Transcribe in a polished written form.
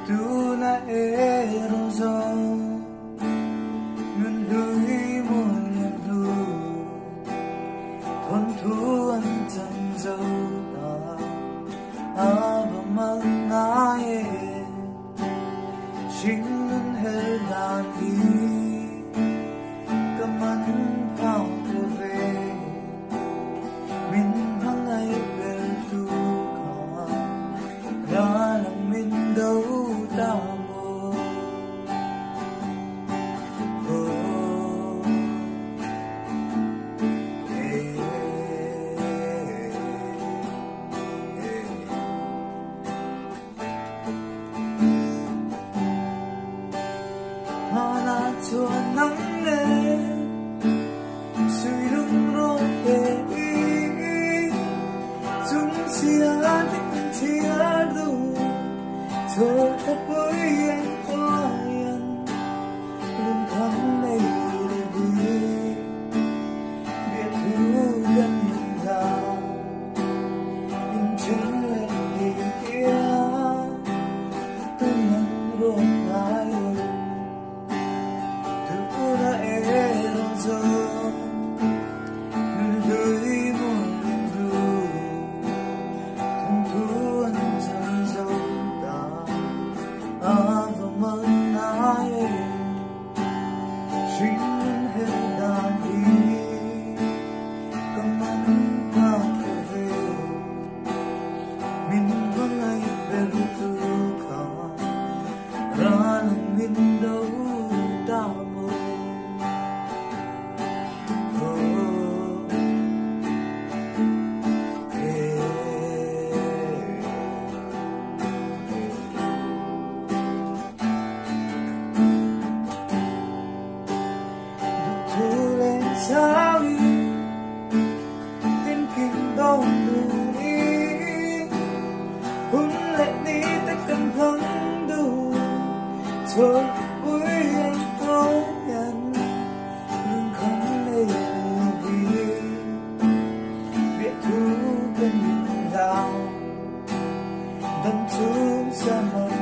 tu na ero zo nun lui mo lian lu thon thu an chang zo ta ava mang na ye chính nun hel dan đi kaman pao tu về min hang ai bel tu ka ra lang min đâu ta mo Hana chua nắng lên suy lung rô bê chúng xia tích chia đủ cho thấp với anh qua yên luôn thắm đây để vui biết thu gần ra in chân lên đi kia tôi nắng rô lại sao đi tin kinh đau đi hôn lại đi tất cần thắng đủ cho với anh có nhận nhưng không đây vì biết thu cần đau đâm xuống xa mỏi